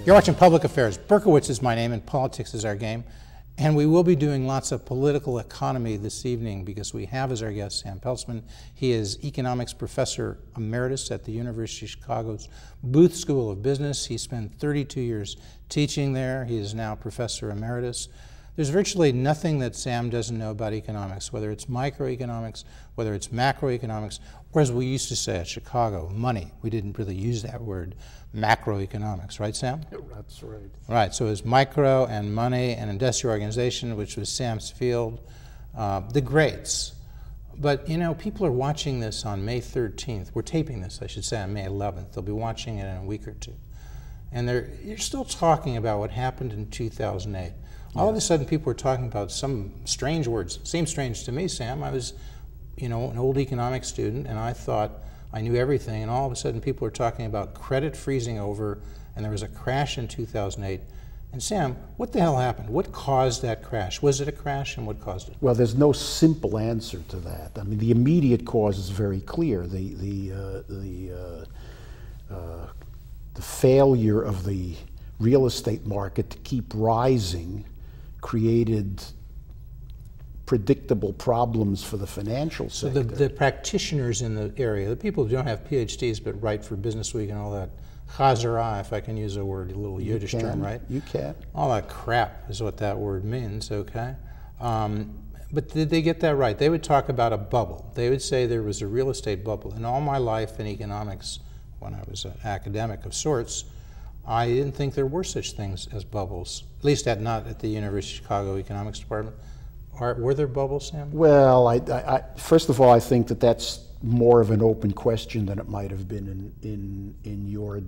You're watching Public Affairs. Berkowitz is my name and politics is our game. And we will be doing lots of political economy this evening because we have as our guest Sam Peltzman. He is economics professor emeritus at the University of Chicago's Booth School of Business. He spent 32 years teaching there. He is now professor emeritus. There's virtually nothing that Sam doesn't know about economics, whether it's microeconomics, whether it's macroeconomics, or as we used to say at Chicago, money. We didn't really use that word, macroeconomics, right, Sam? That's right. Right, so it was micro and money and industrial organization, which was Sam's field, the greats. But, you know, people are watching this on May 13th. We're taping this, I should say, on May 11th. They'll be watching it in a week or two. And you're still talking about what happened in 2008. All of a sudden, people were talking about some strange words. Seemed strange to me, Sam. I was, you know, an old economics student, and I thought I knew everything. And all of a sudden, people were talking about credit freezing over, and there was a crash in 2008. And Sam, what the hell happened? What caused that crash? Was it a crash, and what caused it? Well, there's no simple answer to that. I mean, the immediate cause is very clear. The failure of the real estate market to keep rising created predictable problems for the financial sector. So the practitioners in the area, the people who don't have PhDs but write for Business Week and all that, chazara, if I can use a word, a little Yiddish term, right? You can. All that crap is what that word means, okay? But did they get that right? They would talk about a bubble. They would say there was a real estate bubble. In all my life in economics, when I was an academic of sorts, I didn't think there were such things as bubbles, at least not at the University of Chicago Economics Department. Were there bubbles, Sam? Well, first of all, I think that that's more of an open question than it might have been in your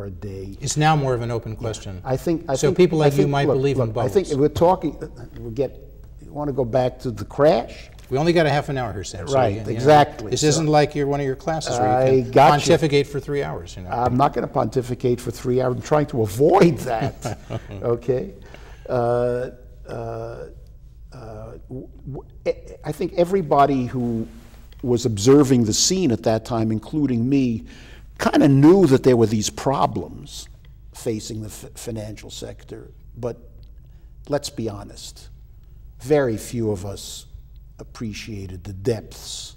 day. It's now more of an open question. I think people like you might believe in bubbles. I think we're talking. You want to go back to the crash? We only got a half an hour here, Sam. Right, so exactly. This isn't like one of your classes where you can pontificate for 3 hours. You know? I'm not going to pontificate for 3 hours. I'm trying to avoid that. Okay. I think everybody who was observing the scene at that time, including me, kind of knew that there were these problems facing the financial sector. But let's be honest, very few of us appreciated the depths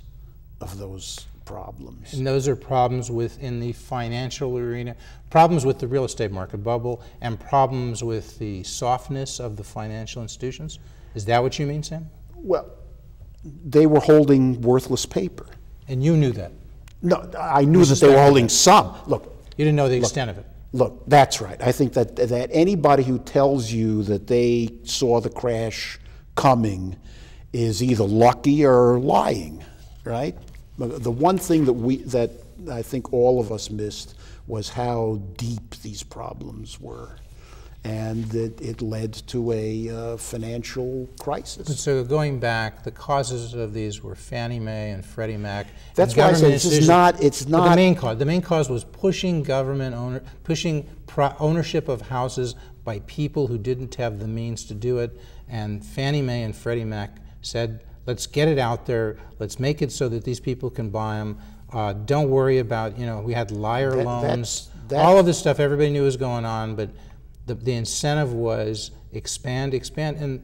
of those problems. And those are problems within the financial arena, problems with the real estate market bubble, and problems with the softness of the financial institutions? Is that what you mean, Sam? Well, they were holding worthless paper. And you knew that? No, I knew that they were holding some. Look. You didn't know the extent of it? Look, that's right. I think that anybody who tells you that they saw the crash coming is either lucky or lying, right? The one thing that I think all of us missed was how deep these problems were, and that it led to a financial crisis. So going back, the causes of these were Fannie Mae and Freddie Mac. That's why I said it's not. The main cause was pushing ownership of houses by people who didn't have the means to do it, and Fannie Mae and Freddie Mac said, let's get it out there, let's make it so that these people can buy them. Don't worry about, we had liar loans, all of this stuff everybody knew was going on, but the incentive was expand, and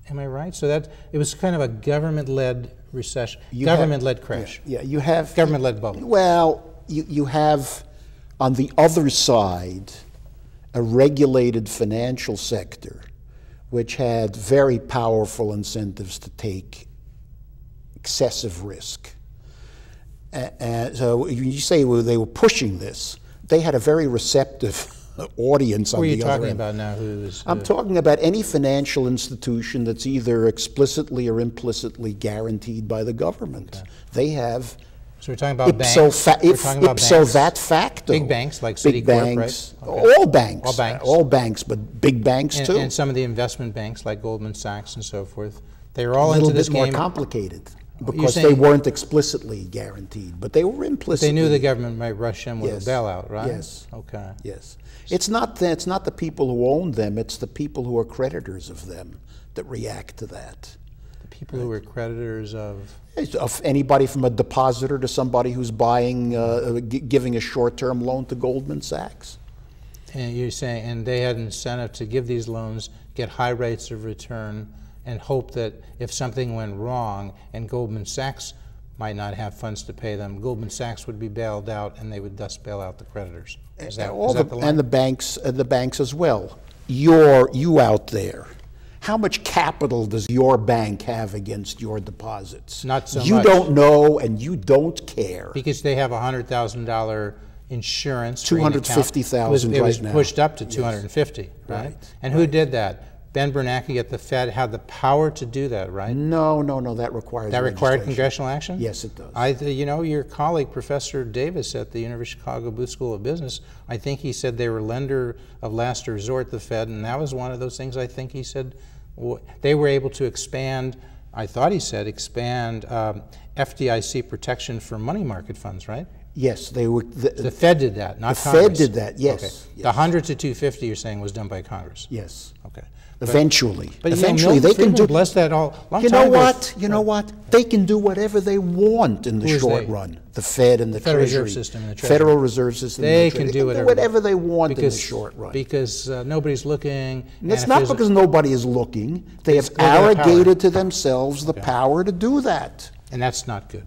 am I right? So it was kind of a government-led recession, government-led crash. Yeah, you have government-led bubble. Well, you have on the other side a regulated financial sector which had very powerful incentives to take excessive risk. And so when you say they were pushing this, they had a very receptive audience on the other end. Who are you talking about now? I'm talking about any financial institution that's either explicitly or implicitly guaranteed by the government. Okay. They have So we're talking about ipso banks. We're talking about ipso banks. that facto. Big banks like Big Citicorp, banks, right? Okay. all banks. All banks. All banks, but big banks too. And some of the investment banks like Goldman Sachs and so forth. They were all a little into this bit more game. Complicated because they weren't explicitly guaranteed, but they were implicitly. They knew the government might rush in with a bailout, right? Yes. Okay. Yes. It's not the people who own them, it's the people who are creditors of them that react to that. The people who are creditors of anybody from a depositor to somebody who's buying, giving a short-term loan to Goldman Sachs. And you're saying, and they had incentive to give these loans, get high rates of return, and hope that if something went wrong and Goldman Sachs might not have funds to pay them, Goldman Sachs would be bailed out, and they would thus bail out the creditors. Is that the line? And the banks as well. You out there. How much capital does your bank have against your deposits? Not so much. You don't know, and you don't care. Because they have $100,000 insurance. $250,000 It was right now. pushed up to $250,000, right? And who did that? Ben Bernanke at the Fed had the power to do that, right? No, that requires That required legislation. congressional action? Yes, it does. Your colleague, Professor Davis at the University of Chicago Booth School of Business, I think he said they were lender of last resort, the Fed, and that was one of those things I think he said they were able to expand, I thought he said, expand FDIC protection for money market funds, right? Yes, they were. The Fed did that, not the Congress. Fed did that, yes. Okay. Yes. The 100 to 250 you're saying was done by Congress? Yes. Okay. Eventually. But eventually Milton they can Friedman do. blessed that all. You know what? You know what? They can do whatever they want in the Who is short they? run. The Fed and the Federal Treasury. Reserve System and the Treasury. Federal Reserve System. They and the can Treasury. do whatever they want in the short run. Because nobody's looking. And it's not because nobody is looking. They have they got arrogated to themselves the power to do that. And that's not good.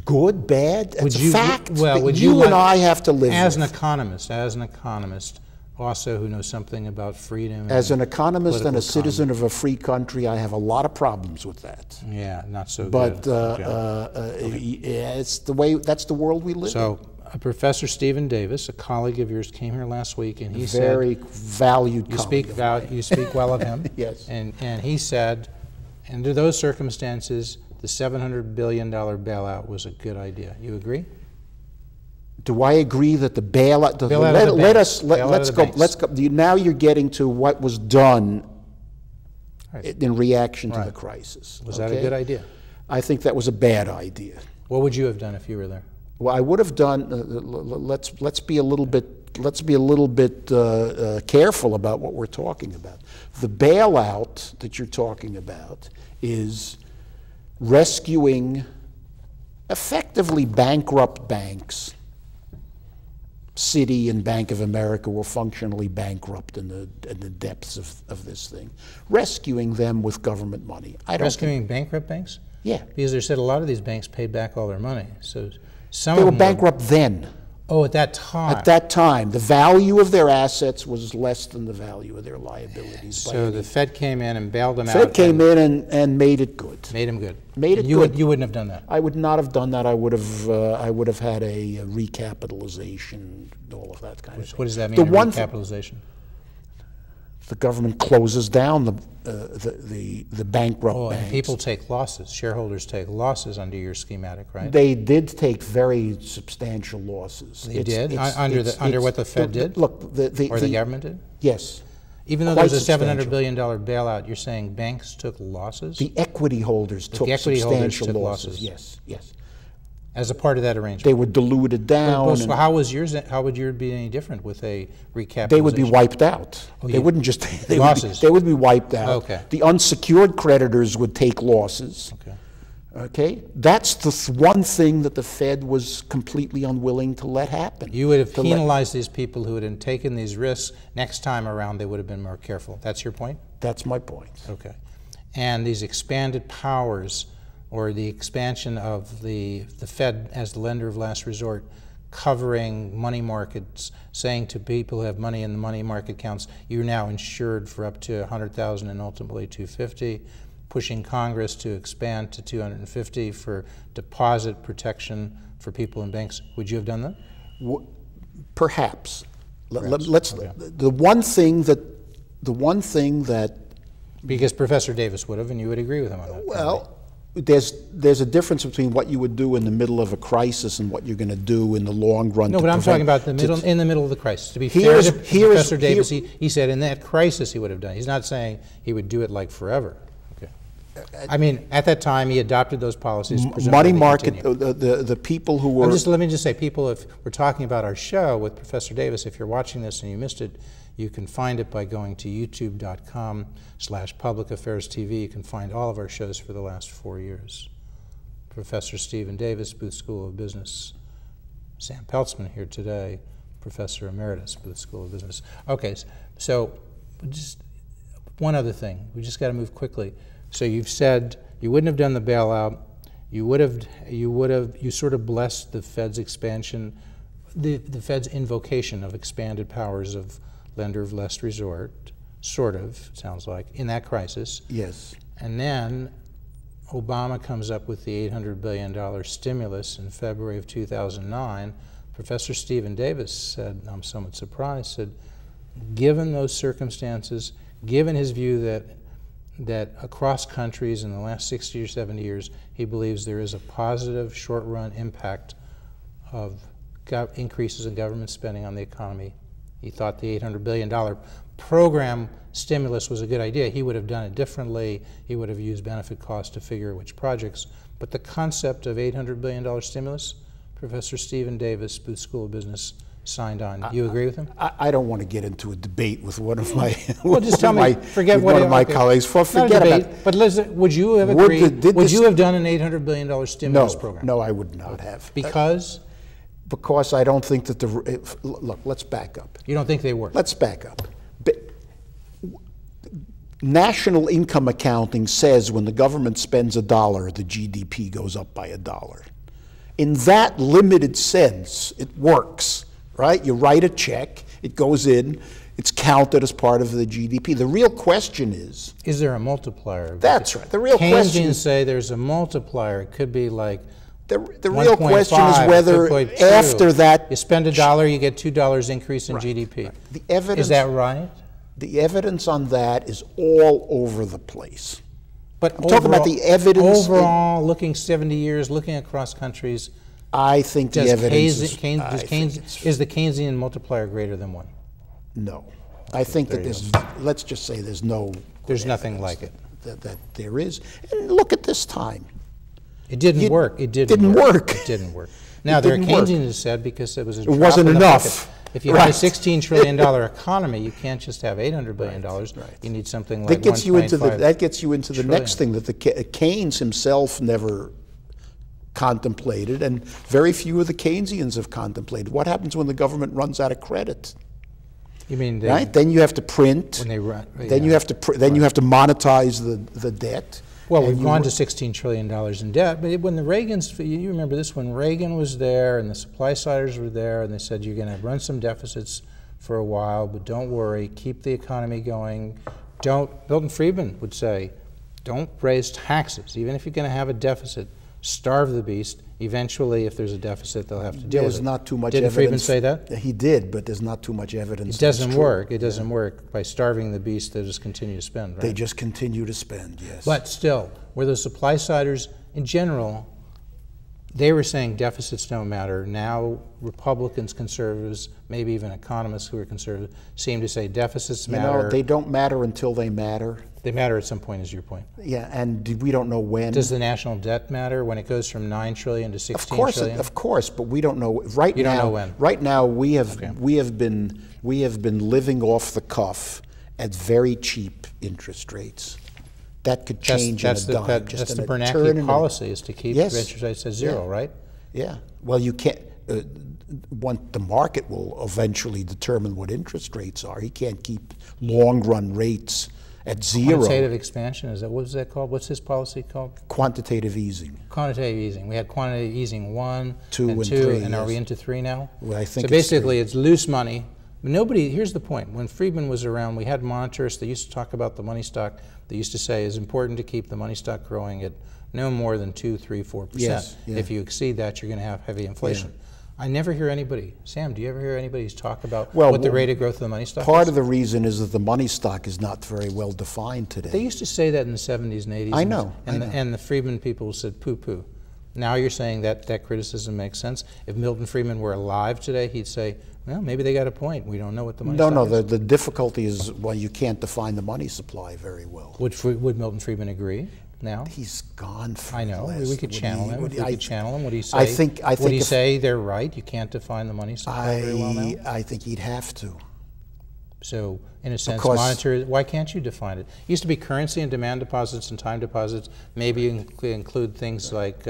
Good, bad, it's a fact. Would you and I have to live as with. As an economist, also who knows something about freedom. As an economist and a political citizen of a free country, I have a lot of problems with that. Yeah, not so But good. it's the way. That's the world we live in. So, Professor Stephen Davis, a colleague of yours, came here last week, and he Very said, valued. you speak well of him. Yes. And he said, under those circumstances, the $700 billion bailout was a good idea. You agree? Do I agree that the bailout? Let's go. Now you're getting to what was done in reaction to the crisis. Was that a good idea? I think that was a bad idea. What would you have done if you were there? Well, I would have done. Let's be a little bit careful about what we're talking about. The bailout that you're talking about is rescuing effectively bankrupt banks. Citi and Bank of America were functionally bankrupt in the depths of this thing. Rescuing them with government money. Rescuing bankrupt banks? Yeah. Because they said a lot of these banks paid back all their money. So they were bankrupt then. Oh, at that time. At that time, the value of their assets was less than the value of their liabilities. So the Fed came in and bailed them out. The Fed came in and made it good. Made them good. Made it good. You wouldn't have done that. I would not have done that. I would have had a recapitalization, all of that kind of thing. What does that mean? Recapitalization. The government closes down the bankrupt banks. And people take losses. Shareholders take losses under your schematic, right? They did take very substantial losses. They did under what the Fed did. Look, the government did. Yes. Even though there was a $700 billion bailout, you're saying banks took losses? The equity holders took substantial losses. Yes, yes. As a part of that arrangement, they were diluted down. So how would yours be any different with a recapitalization? They would be wiped out. They wouldn't just losses. They would be wiped out. Okay. The unsecured creditors would take losses. Okay. Okay. That's the one thing that the Fed was completely unwilling to let happen. You would have penalized these people who had taken these risks. Next time around, they would have been more careful. That's your point? That's my point. Okay. And these expanded powers, or the expansion of the Fed as the lender of last resort, covering money markets, saying to people who have money in the money market accounts, you're now insured for up to $100,000 and ultimately $250,000, pushing Congress to expand to $250,000 for deposit protection for people in banks. Would you have done that? Perhaps. Perhaps. Okay. The one thing that because Professor Davis would have, and you would agree with him on that. Well, there's a difference between what you would do in the middle of a crisis and what you're going to do in the long run. No, but I'm talking about in the middle of the crisis. To be fair to Professor Davis, he said in that crisis he would have done it. He's not saying he would do it like forever. Okay. I mean, at that time he adopted those policies. Money market, the people who were... let me just say, people, if we're talking about our show with Professor Davis, if you're watching this and you missed it, you can find it by going to youtube.com/publicaffairs.tv. You can find all of our shows for the last 4 years. Professor Stephen Davis, Booth School of Business. Sam Peltzman here today, Professor Emeritus, Booth School of Business. Okay, so just one other thing. We just got to move quickly. So you've said you wouldn't have done the bailout. You sort of blessed the Fed's expansion, the Fed's invocation of expanded powers of lender of last resort, sort of, sounds like, in that crisis. Yes. And then Obama comes up with the $800 billion stimulus in February of 2009. Professor Stephen Davis said, I'm somewhat surprised, said, given those circumstances, given his view that across countries in the last 60 or 70 years, he believes there is a positive short-run impact of increases in government spending on the economy. He thought the $800 billion program stimulus was a good idea. He would have done it differently. He would have used benefit cost to figure which projects. But the concept of $800 billion stimulus, Professor Stephen Davis, Booth School of Business, signed on. Do you agree with him? I don't want to get into a debate with one of my well, just tell me. Forget what one of my colleagues. Forget about it. But listen, would you have agreed? Would you have done an $800 billion stimulus program? No, I would not have. Because? Because I don't think that look, let's back up. You don't think they work? Let's back up. National income accounting says when the government spends $1, the GDP goes up by $1. In that limited sense, it works, right? You write a check, it goes in, it's counted as part of the GDP. The real question is... Is there a multiplier? That's right. The real question is... Keynesians say there's a multiplier. It could be like... The real question is whether after that... You spend $1, you get $2 increase in GDP. Right. The evidence, is that right? The evidence on that is all over the place. But I'm talking about the evidence... Overall, looking 70 years, looking across countries... I think the evidence is the Keynesian multiplier greater than 1? No. I think that there's... Let's just say there's no... There's nothing like it. That there is. And look at this time. It didn't work. It didn't work. It didn't work. Now, there are Keynesians who said because it was a drop wasn't in the enough. bucket. If you have a $16 trillion economy, you can't just have $800 billion. Right. You need something like that gets you into the next thing that the Keynes himself never contemplated, and very few of the Keynesians have contemplated. What happens when the government runs out of credit? You mean right? Then you have to print. When they run, then you have to you have to monetize the debt. Well, we've gone to $16 trillion in debt, but when the Reagans, you remember this, when Reagan was there and the supply-siders were there and they said you're going to run some deficits for a while, but don't worry, keep the economy going. Milton Friedman would say, don't raise taxes, even if you're going to have a deficit, starve the beast. Eventually, if there's a deficit, they'll have to deal with it. There's not too much evidence. Didn't Friedman say that? He did, but there's not too much evidence. It doesn't work. It doesn't work. By starving the beast, they just continue to spend, right? They just continue to spend, yes. But still, where the supply-siders, in general, they were saying deficits don't matter. Now, Republicans, conservatives, maybe even economists who are conservative, seem to say deficits matter. You know, they don't matter until they matter. They matter at some point, is your point. Yeah, and we don't know when. Does the national debt matter when it goes from $9 trillion to $16 trillion? Of course, but we don't know. Right now, don't know when. Right now, we have been living off the cuff at very cheap interest rates. That could change in a dime. That's the Bernanke policy, is to keep interest rates at zero, right? Yeah. Well, you can't. The market will eventually determine what interest rates are. He can't keep long-run rates at zero. Quantitative expansion, what is that called? What's his policy called? Quantitative easing. Quantitative easing. We had quantitative easing 1, 2, and 3, and are we into 3 now? Well, I think so basically it's loose money. Here's the point. When Friedman was around, we had monitors that used to talk about the money stock. They used to say it's important to keep the money stock growing at no more than 2, 3, 4%. Yes, yeah. If you exceed that, you're going to have heavy inflation. I never hear anybody. Sam, do you ever hear anybody talk about Well, what the rate of growth of the money stock Part is? of the reason is that the money stock is not very well defined today. They used to say that in the 70s and 80s. I know. And the Friedman people said poo-poo. Now you're saying that that criticism makes sense. If Milton Friedman were alive today, he'd say, well, maybe they got a point. We don't know what the money stock is. No, the difficulty is, well, you can't define the money supply very well. Would Milton Friedman agree now? He's gone for I know. We could channel him. Would he say? I think would he say they're right? You can't define the money supply very well now? I think he'd have to. So, in a sense, Because monetary, why can't you define it? It used to be currency and demand deposits and time deposits. Maybe you include things like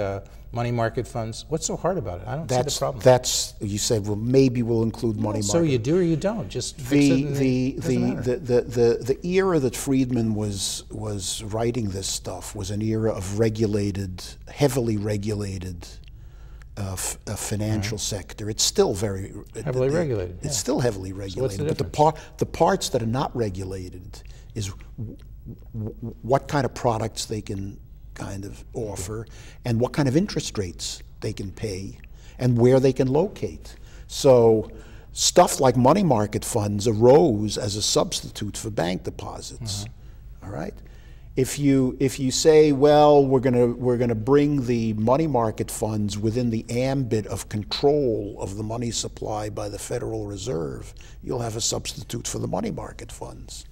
money market funds. What's so hard about it? I don't see the problem. You said, well, maybe we'll include money market. So you do or you don't. Just fix it. The era that Friedman was writing this stuff was an era of regulated, heavily regulated financial sector. It's still very heavily regulated. It's still heavily regulated. So what's the but the parts that are not regulated is what kind of products they can kind of offer and what kind of interest rates they can pay and where they can locate. So stuff like money market funds arose as a substitute for bank deposits. All right? If you say, well, we're gonna bring the money market funds within the ambit of control of the money supply by the Federal Reserve, you'll have a substitute for the money market funds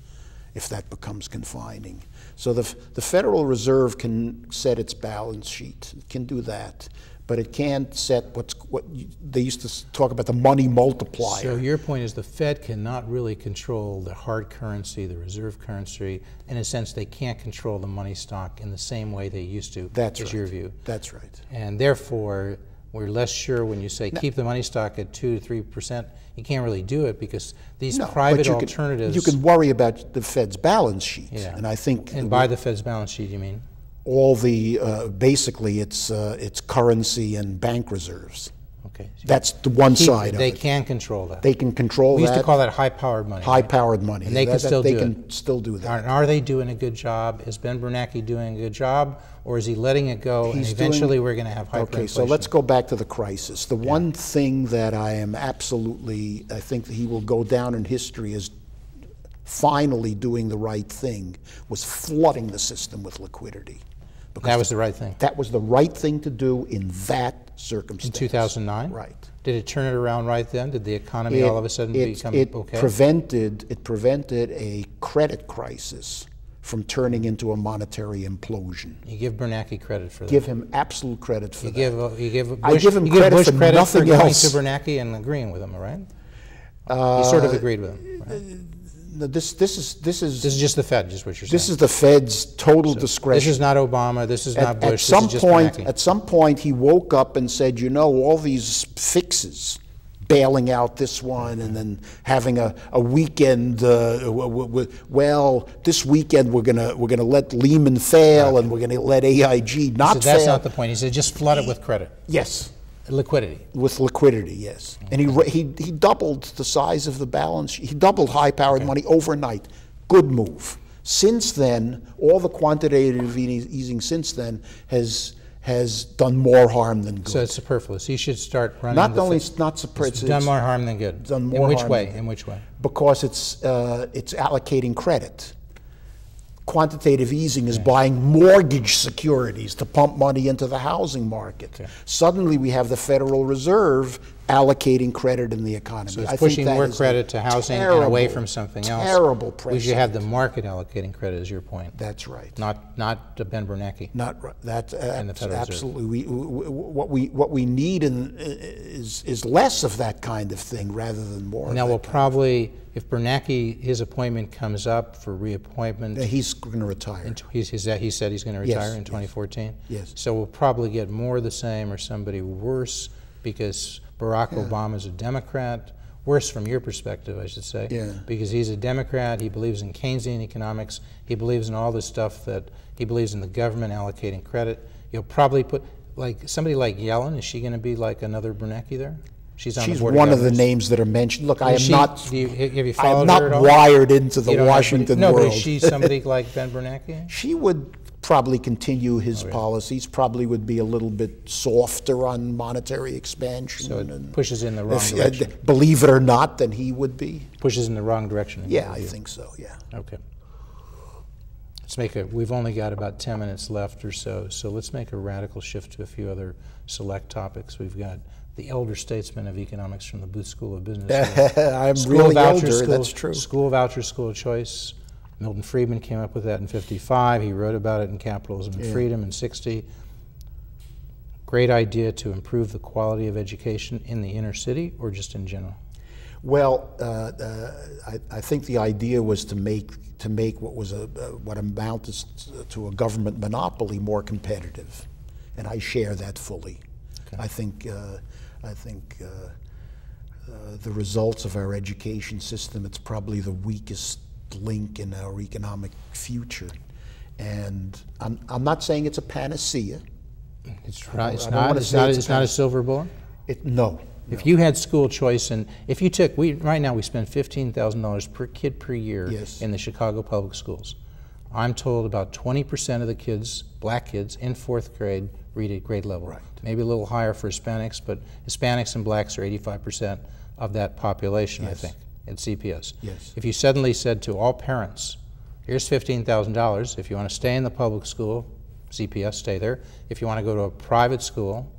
if that becomes confining. So the Federal Reserve can set its balance sheet. It can do that. But it can't set they used to talk about the money multiplier. So your point is the Fed cannot really control the hard currency, the reserve currency. In a sense, they can't control the money stock in the same way they used to. That's right. Your view. That's right. And therefore, we're less sure when you say keep the money stock at 2 to 3%. You can't really do it because these private alternatives. You can worry about the Fed's balance sheet. Yeah. And I think. And by the Fed's balance sheet, you mean? All the basically it's currency and bank reserves. Okay. That's the one side of it. They can control that. They can control that. We used to call that high-powered money. High-powered money. And they can still do it. They can still do that. And are they doing a good job? Is Ben Bernanke doing a good job? Or is he letting it go and eventually we're going to have hyperinflation? Okay, so let's go back to the crisis. The one thing that I think that he will go down in history as finally doing the right thing was flooding the system with liquidity. That was the right thing. That was the right thing to do in that circumstance. In 2009? Right. Did it turn it around right then? Did the economy all of a sudden become okay? It prevented a credit crisis from turning into a monetary implosion. You give Bernanke credit for that. Give him absolute credit for that. You give Bush, I give him credit for nothing else. Going to Bernanke and agreeing with him, all right? You sort of agreed with him, right? This is just the Fed, just what you're saying. This is the Fed's total discretion. This is not Obama. This is not Bush. At some point, he woke up and said, "You know, all these fixes, bailing out this one, and then having a weekend. Well, this weekend we're gonna let Lehman fail, and we're gonna let AIG not fail." That's not the point. He said just flood it with credit. Yes. Liquidity. With liquidity, yes. And he doubled the size of the balance sheet. He doubled high-powered money overnight. Good move. Since then, all the quantitative easing since then has done more harm than good. So it's superfluous. He should start running. Not superfluous. It's done more harm than good. Done more In harm which way? than good. In which way? Because it's allocating credit. Quantitative easing is buying mortgage securities to pump money into the housing market. Okay. Suddenly we have the Federal Reserve allocating credit in the economy. So it's pushing more credit to housing and away from something else. Terrible pressure. We should have the market allocating credit, is your point. That's right. Not Ben Bernanke. Not right. That's absolutely. Reserve. What we need is less of that kind of thing rather than more. Now we'll probably, if Bernanke, his appointment comes up for reappointment. He's going to retire. He said he's going to retire in 2014? Yes. So we'll probably get more of the same or somebody worse because Barack Obama is a Democrat. Worse from your perspective, I should say. Yeah. Because he's a Democrat, he believes in Keynesian economics, he believes in all this stuff that, he believes in the government allocating credit. You'll probably put, like, somebody like Yellen, is she going to be like another Bernanke there? She's on the board one of the names that are mentioned. Look, I am not. Have you followed I am her at not all? wired into the Washington world. No, but is she somebody like Ben Bernanke? She would probably continue his policies, probably would be a little bit softer on monetary expansion. So it and pushes in the wrong direction. Believe it or not, than he would be. Pushes in the wrong direction. Yeah, I think so, yeah. Okay. We've only got about 10 minutes left or so, so let's make a radical shift to a few other select topics. We've got the elder statesman of economics from the Booth School of Business. I'm really older, that's true. School voucher, school of choice. Milton Friedman came up with that in 55. He wrote about it in Capitalism and Freedom in 60. Great idea to improve the quality of education in the inner city or just in general? Well, I think the idea was to make what was what amounted to a government monopoly more competitive, and I share that fully. Okay. I think the results of our education system, it's probably the weakest link in our economic future, and I'm not saying it's a panacea. It's right. It's not a silver bullet. No. If you had school choice, and if you took, right now we spend $15,000 per kid per year in the Chicago public schools. I'm told about 20% of the kids, black kids, in 4th grade read at grade level. Right. Maybe a little higher for Hispanics, but Hispanics and blacks are 85% of that population, I think, at CPS. Yes. If you suddenly said to all parents, here's $15,000, if you want to stay in the public school, CPS, stay there. If you want to go to a private school,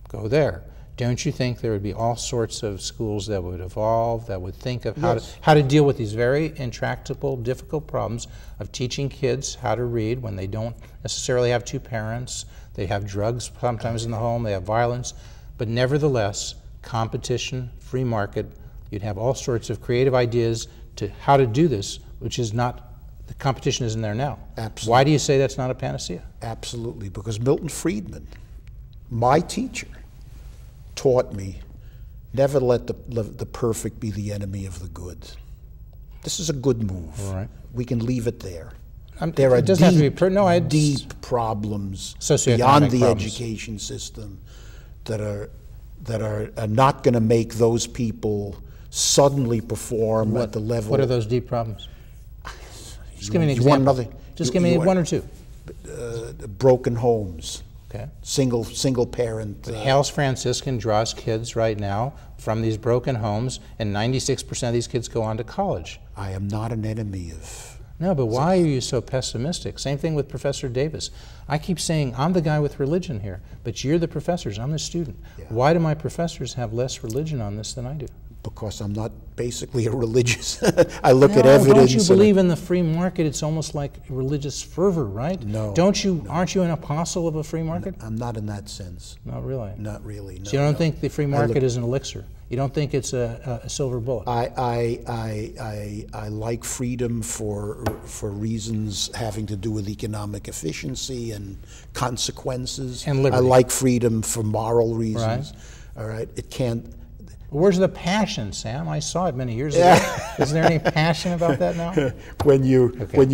go there. Don't you think there would be all sorts of schools that would evolve, that would think of how to deal with these very intractable, difficult problems of teaching kids how to read when they don't necessarily have two parents, they have drugs sometimes in the home, they have violence, but nevertheless, competition, free market, you'd have all sorts of creative ideas to how to do this, which is not, the competition isn't there now. Absolutely. Why do you say that's not a panacea? Absolutely, because Milton Friedman, my teacher, taught me, never let the perfect be the enemy of the good. This is a good move. All right. We can leave it there. There are deep problems beyond the education system that are not going to make those people suddenly perform at the level. What are those deep problems? Just give me an example. Just give me one or two. Broken homes. Okay. Single parent. Hales Franciscan draws kids right now from these broken homes, and 96% of these kids go on to college. I am not an enemy of. No, but why are you so pessimistic? Same thing with Professor Davis. I keep saying I'm the guy with religion here, but you're the professors, I'm the student. Yeah. Why do my professors have less religion on this than I do? Because I'm not basically a religious. I look at evidence. Don't you believe in the free market? It's almost like religious fervor, right? No. Aren't you an apostle of a free market? I'm not in that sense. Not really. Not really. No, so you don't think the free market is an elixir? You don't think it's a silver bullet? I like freedom for reasons having to do with economic efficiency and consequences. And liberty. I like freedom for moral reasons. Right. All right. It can't. Where's the passion, Sam? I saw it many years ago. Is there any passion about that now? When you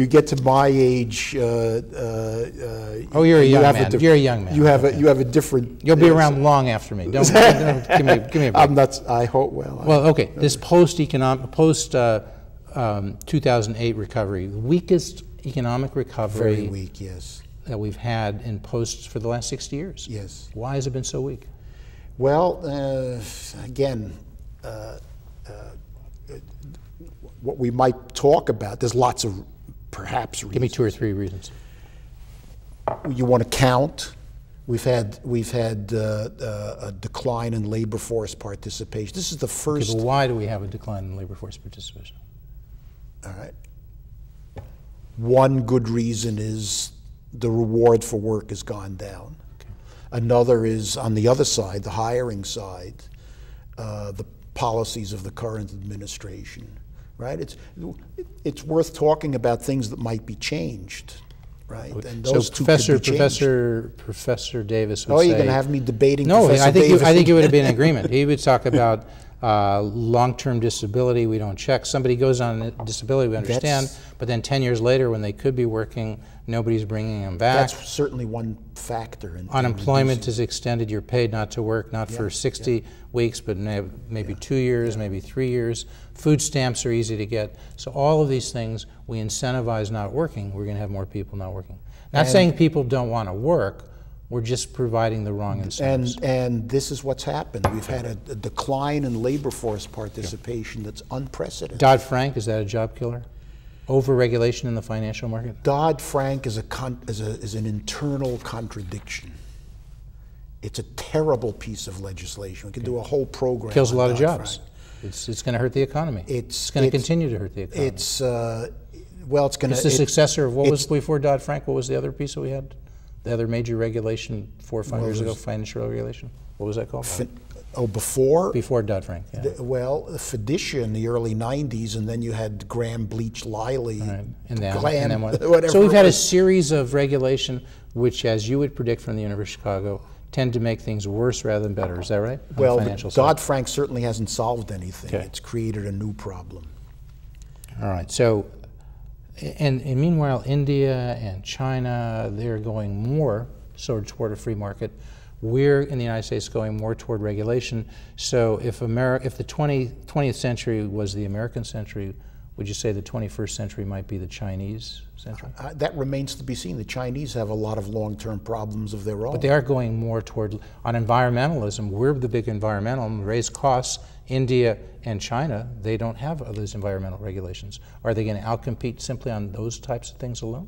get to my age, you're a young man. You're a young man. You have a different. You'll be around long after me. Don't give me a break. I'm not. I hope. Well, okay. This post 2008 recovery, the weakest economic recovery. Very weak. Yes. That we've had in posts for the last 60 years. Yes. Why has it been so weak? Well, again, what we might talk about, there's lots of perhaps reasons. Give me 2 or 3 reasons. You want to count? We've had a decline in labor force participation. This is the first. Okay, but why do we have a decline in labor force participation? All right. One good reason is the reward for work has gone down. Another is, on the other side, the hiring side, the policies of the current administration, right? It's worth talking about things that might be changed, right? And those two could be changed. Professor Davis would say... you're going to have me debating Professor Davis? I think it would have been an agreement. He would talk about long-term disability, we don't check. Somebody goes on disability, we understand, but then 10 years later when they could be working, nobody's bringing them back. That's certainly one factor. Unemployment is extended. You're paid not to work, not for 60 weeks, but maybe 2 years, maybe 3 years. Food stamps are easy to get. So all of these things, we incentivize not working. We're going to have more people not working. Not saying people don't want to work, we're just providing the wrong incentives. And this is what's happened. We've had a decline in labor force participation that's unprecedented. Dodd-Frank, is that a job killer? Over-regulation in the financial market? Dodd-Frank is an internal contradiction. It's a terrible piece of legislation. We could do a whole program. Kills a lot on of jobs. It's going to hurt the economy. It's going to continue to hurt the economy. It's well, it's going to. It's the successor of what was before Dodd-Frank. What was the other piece that we had? The other major regulation 4 or 5 years ago, financial regulation. What was that called? Before? Before Dodd-Frank, yeah. Well, Fiducia in the early 90s, and then you had Graham, Bleach, Liley, right. and Glam, then what? Whatever. So we've had a series of regulation which, as you would predict from the University of Chicago, tend to make things worse rather than better. Is that right? Well, Dodd-Frank certainly hasn't solved anything. Okay. It's created a new problem. All right. So, and meanwhile, India and China, they're going more toward a free market. We're in the United States going more toward regulation. So if the 20th century was the American century, would you say the 21st century might be the Chinese century? That remains to be seen. The Chinese have a lot of long-term problems of their own. But they are going more toward, on environmentalism, we're the big environmental, raise costs. India and China, they don't have those environmental regulations. Are they going to outcompete simply on those types of things alone?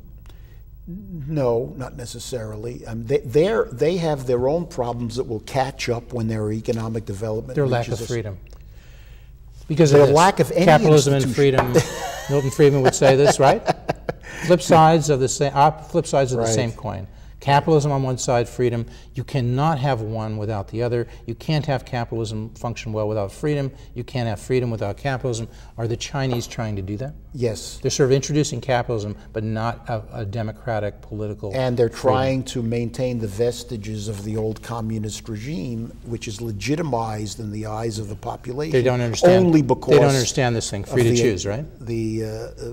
No, not necessarily. They have their own problems that will catch up when their economic development their reaches lack of freedom. Because their of this, lack of any capitalism and freedom. Milton Friedman would say this, right? Flip sides of the same coin. Capitalism on one side, freedom. You cannot have one without the other. You can't have capitalism function well without freedom. You can't have freedom without capitalism. Are the Chinese trying to do that? Yes. They're sort of introducing capitalism, but not a democratic political And they're trying to maintain the vestiges of the old communist regime, which is legitimized in the eyes of the population. They don't understand. Only because they don't understand this thing, free to choose, right?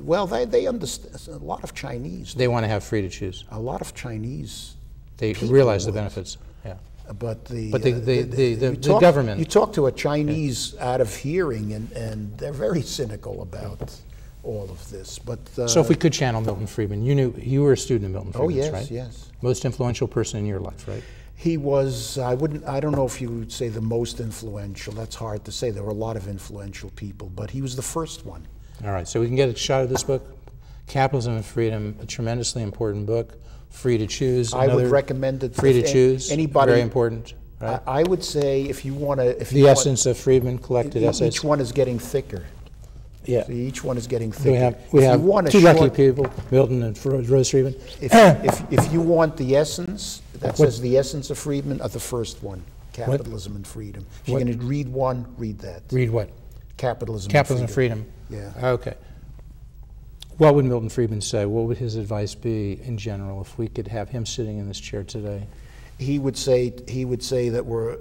Well, they understand. A lot of Chinese. They want to have free to choose. A lot of Chinese. They realize the benefits. Yeah. But the government. You talk to a Chinese out of hearing, and they're very cynical about all of this. But so if we could channel Milton Friedman, you were a student of Milton Friedman's, yes, right? Yes. Most influential person in your life, right? He was. I don't know if you would say the most influential. That's hard to say. There were a lot of influential people, but he was the first one. All right. So we can get a shot of this book, Capitalism and Freedom, a tremendously important book. Free to choose. I would recommend it. Free to choose. Anybody. Very important. Right? I would say if you want to. The essence of Friedman collected essays. Each one is getting thicker. Yeah. So each one is getting thicker. We have two lucky people, Milton and Rose Friedman. If you want the essence, that says the essence of Friedman, the first one, Capitalism and Freedom. If you're going to read one, read that. Read what? Capitalism and Freedom. Yeah. Okay. What would Milton Friedman say? What would his advice be in general if we could have him sitting in this chair today? He would say that we're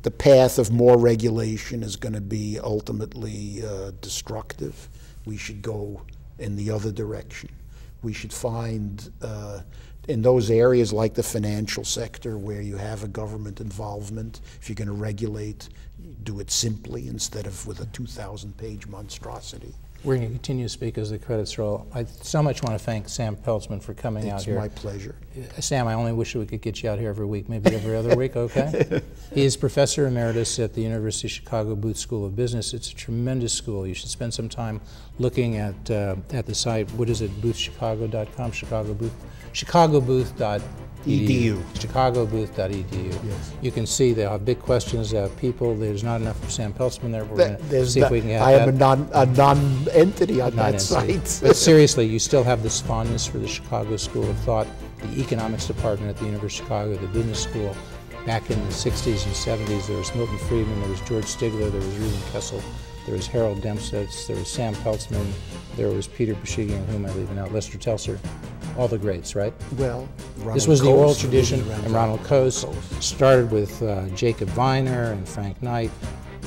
the path of more regulation is going to be ultimately destructive. We should go in the other direction. We should find in those areas like the financial sector where you have a government involvement, if you're going to regulate, do it simply instead of with a 2,000-page monstrosity. We're going to continue to speak as the credits roll. I so much want to thank Sam Peltzman for coming out here. It's my pleasure. Sam, I only wish we could get you out here every week, maybe every other week, okay? He is Professor Emeritus at the University of Chicago Booth School of Business. It's a tremendous school. You should spend some time looking at the site. What is it, boothchicago.com, chicagobooth.edu. chicagobooth.edu. Yes. You can see they have big questions. They have people. There's not enough for Sam Peltzman there. We're going to see if we can have I am a non-entity on that site. But seriously, you still have this fondness for the Chicago School of Thought, the economics department at the University of Chicago, the business school. Back in the 60s and 70s, there was Milton Friedman, there was George Stigler, there was Reuben Kessel, there was Harold Dempsitz, there was Sam Peltzman, there was Peter Beshegian, whom I'm leaving out, Lester Telser, all the greats, right? Well, this was the oral tradition, and Ronald Coase started with Jacob Viner and Frank Knight.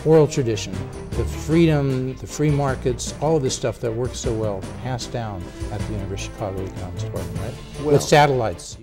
Oral tradition, the freedom, the free markets, all of this stuff that works so well passed down at the University of Chicago Economics Department, right? With satellites.